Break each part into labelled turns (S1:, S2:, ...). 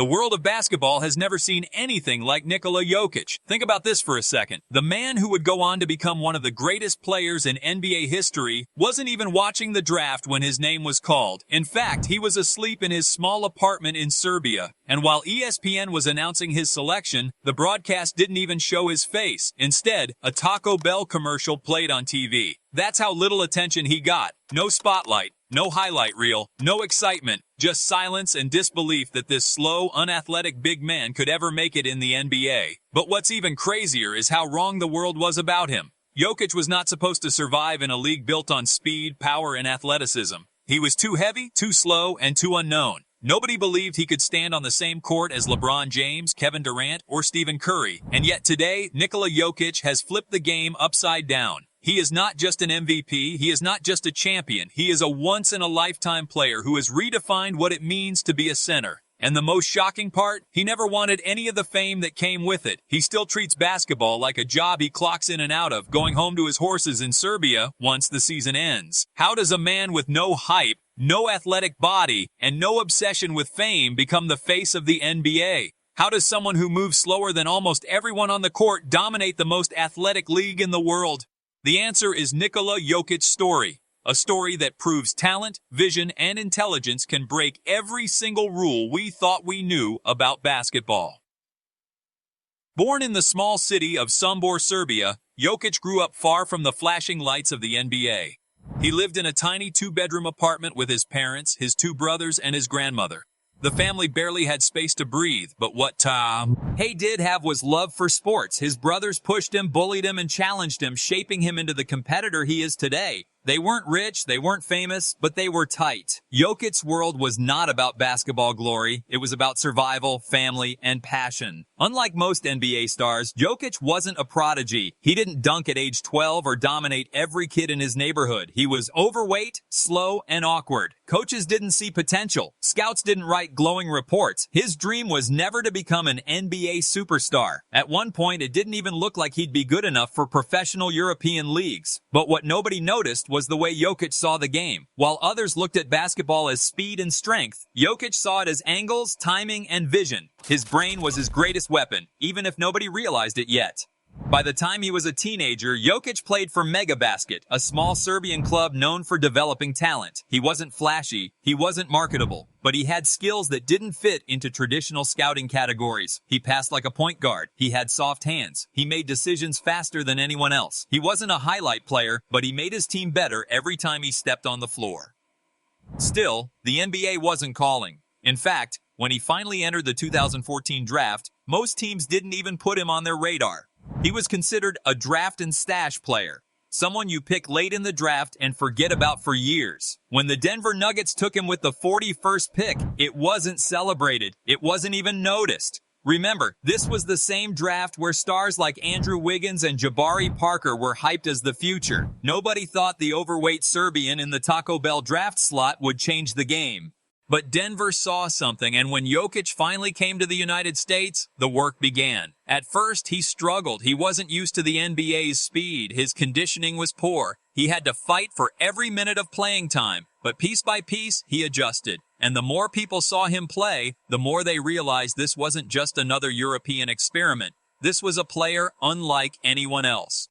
S1: The world of basketball has never seen anything like Nikola Jokić. Think about this for a second. The man who would go on to become one of the greatest players in NBA history wasn't even watching the draft when his name was called. In fact, he was asleep in his small apartment in Serbia. And while ESPN was announcing his selection, the broadcast didn't even show his face. Instead, a Taco Bell commercial played on TV. That's how little attention he got. No spotlight, no highlight reel, no excitement, just silence and disbelief that this slow, unathletic big man could ever make it in the NBA. But what's even crazier is how wrong the world was about him. Jokić was not supposed to survive in a league built on speed, power, and athleticism. He was too heavy, too slow, and too unknown. Nobody believed he could stand on the same court as LeBron James, Kevin Durant, or Stephen Curry. And yet today, Nikola Jokić has flipped the game upside down. He is not just an MVP, he is not just a champion, he is a once-in-a-lifetime player who has redefined what it means to be a center. And the most shocking part, he never wanted any of the fame that came with it. He still treats basketball like a job he clocks in and out of, going home to his horses in Serbia once the season ends. How does a man with no hype, no athletic body, and no obsession with fame become the face of the NBA? How does someone who moves slower than almost everyone on the court dominate the most athletic league in the world? The answer is Nikola Jokic's story. A story that proves talent, vision, and intelligence can break every single rule we thought we knew about basketball. Born in the small city of Sombor, Serbia, Jokić grew up far from the flashing lights of the NBA. He lived in a tiny two-bedroom apartment with his parents, his two brothers, and his grandmother. The family barely had space to breathe, but what Tom did have was love for sports. His brothers pushed him, bullied him, and challenged him, shaping him into the competitor he is today. They weren't rich, they weren't famous, but they were tight. Jokic's world was not about basketball glory. It was about survival, family, and passion. Unlike most NBA stars, Jokić wasn't a prodigy. He didn't dunk at age 12 or dominate every kid in his neighborhood. He was overweight, slow, and awkward. Coaches didn't see potential. Scouts didn't write glowing reports. His dream was never to become an NBA superstar. At one point, it didn't even look like he'd be good enough for professional European leagues. But what nobody noticed was the way Jokić saw the game. While others looked at basketball as speed and strength, Jokić saw it as angles, timing, and vision. His brain was his greatest weapon, even if nobody realized it yet. By the time he was a teenager, Jokić played for Megabasket, a small Serbian club known for developing talent. He wasn't flashy, he wasn't marketable, but he had skills that didn't fit into traditional scouting categories. He passed like a point guard, he had soft hands, he made decisions faster than anyone else. He wasn't a highlight player, but he made his team better every time he stepped on the floor. Still, the NBA wasn't calling. In fact, when he finally entered the 2014 draft, most teams didn't even put him on their radar. He was considered a draft and stash player, someone you pick late in the draft and forget about for years. When the Denver Nuggets took him with the 41st pick, it wasn't celebrated. It wasn't even noticed. Remember, this was the same draft where stars like Andrew Wiggins and Jabari Parker were hyped as the future. Nobody thought the overweight Serbian in the Taco Bell draft slot would change the game. But Denver saw something, and when Jokić finally came to the United States, the work began. At first, he struggled. He wasn't used to the NBA's speed. His conditioning was poor. He had to fight for every minute of playing time. But piece by piece, he adjusted. And the more people saw him play, the more they realized this wasn't just another European experiment. This was a player unlike anyone else.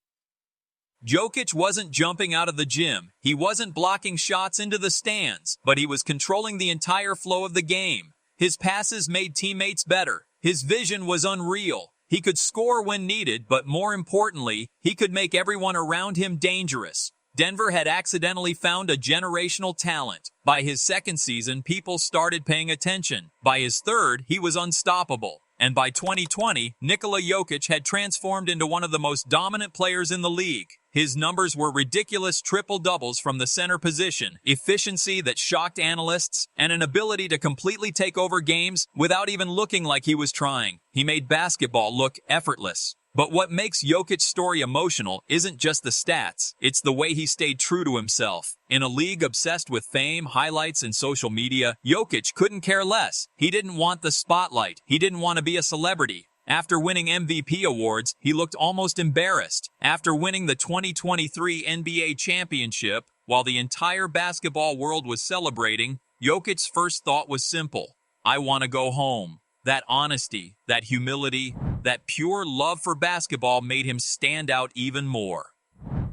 S1: Jokić wasn't jumping out of the gym. He wasn't blocking shots into the stands, but he was controlling the entire flow of the game. His passes made teammates better. His vision was unreal. He could score when needed, but more importantly, he could make everyone around him dangerous. Denver had accidentally found a generational talent. By his second season, people started paying attention. By his third, he was unstoppable. And by 2020, Nikola Jokić had transformed into one of the most dominant players in the league. His numbers were ridiculous triple-doubles from the center position, efficiency that shocked analysts, and an ability to completely take over games without even looking like he was trying. He made basketball look effortless. But what makes Jokic's story emotional isn't just the stats, it's the way he stayed true to himself. In a league obsessed with fame, highlights, and social media, Jokić couldn't care less. He didn't want the spotlight. He didn't want to be a celebrity. After winning MVP awards, he looked almost embarrassed. After winning the 2023 NBA championship, while the entire basketball world was celebrating, Jokic's first thought was simple: I want to go home. That honesty, that humility, that pure love for basketball made him stand out even more.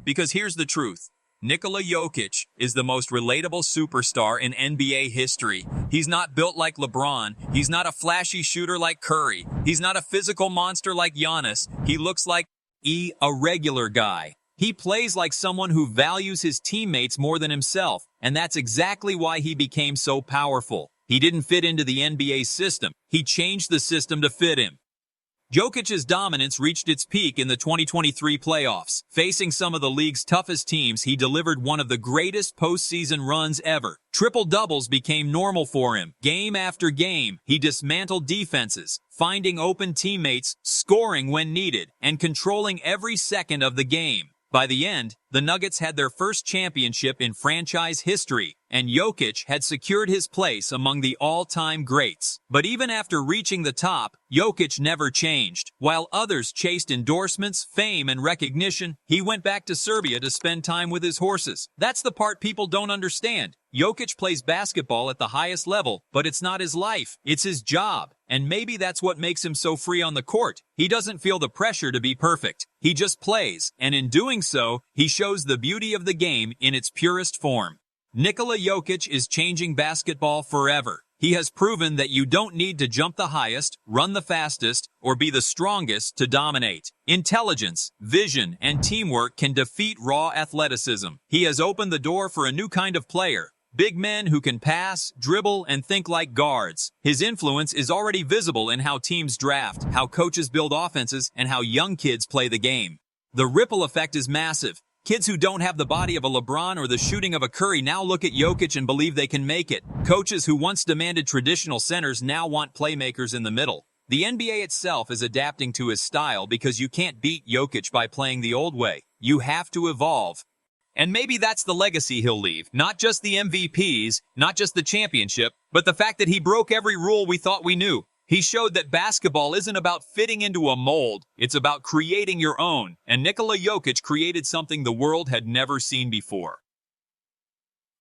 S1: Because here's the truth. Nikola Jokić is the most relatable superstar in NBA history. He's not built like LeBron. He's not a flashy shooter like Curry. He's not a physical monster like Giannis. He looks like a regular guy. He plays like someone who values his teammates more than himself, and that's exactly why he became so powerful. He didn't fit into the NBA system. He changed the system to fit him. Jokic's dominance reached its peak in the 2023 playoffs. Facing some of the league's toughest teams, he delivered one of the greatest postseason runs ever. Triple-doubles became normal for him. Game after game, he dismantled defenses, finding open teammates, scoring when needed, and controlling every second of the game. By the end, the Nuggets had their first championship in franchise history, and Jokić had secured his place among the all-time greats. But even after reaching the top, Jokić never changed. While others chased endorsements, fame, and recognition, he went back to Serbia to spend time with his horses. That's the part people don't understand. Jokić plays basketball at the highest level, but it's not his life. It's his job. And maybe that's what makes him so free on the court. He doesn't feel the pressure to be perfect. He just plays, and in doing so, he shows the beauty of the game in its purest form. Nikola Jokić is changing basketball forever. He has proven that you don't need to jump the highest, run the fastest, or be the strongest to dominate. Intelligence, vision, and teamwork can defeat raw athleticism. He has opened the door for a new kind of player. Big men who can pass, dribble, and think like guards. His influence is already visible in how teams draft, how coaches build offenses, and how young kids play the game. The ripple effect is massive. Kids who don't have the body of a LeBron or the shooting of a Curry now look at Jokić and believe they can make it. Coaches who once demanded traditional centers now want playmakers in the middle. The NBA itself is adapting to his style because you can't beat Jokić by playing the old way. You have to evolve. And maybe that's the legacy he'll leave. Not just the MVPs, not just the championship, but the fact that he broke every rule we thought we knew. He showed that basketball isn't about fitting into a mold. It's about creating your own. And Nikola Jokić created something the world had never seen before.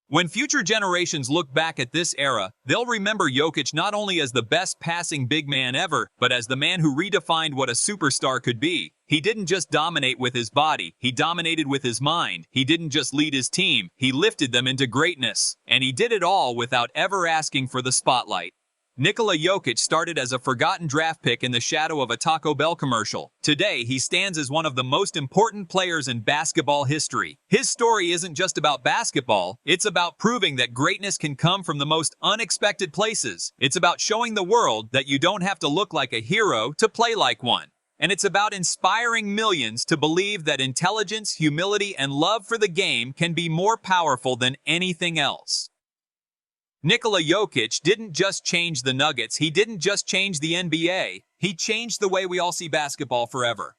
S1: When future generations look back at this era, they'll remember Jokić not only as the best passing big man ever, but as the man who redefined what a superstar could be. He didn't just dominate with his body, he dominated with his mind. He didn't just lead his team, he lifted them into greatness. And he did it all without ever asking for the spotlight. Nikola Jokić started as a forgotten draft pick in the shadow of a Taco Bell commercial. Today, he stands as one of the most important players in basketball history. His story isn't just about basketball, it's about proving that greatness can come from the most unexpected places. It's about showing the world that you don't have to look like a hero to play like one. And it's about inspiring millions to believe that intelligence, humility, and love for the game can be more powerful than anything else. Nikola Jokić didn't just change the Nuggets, he didn't just change the NBA, he changed the way we all see basketball forever.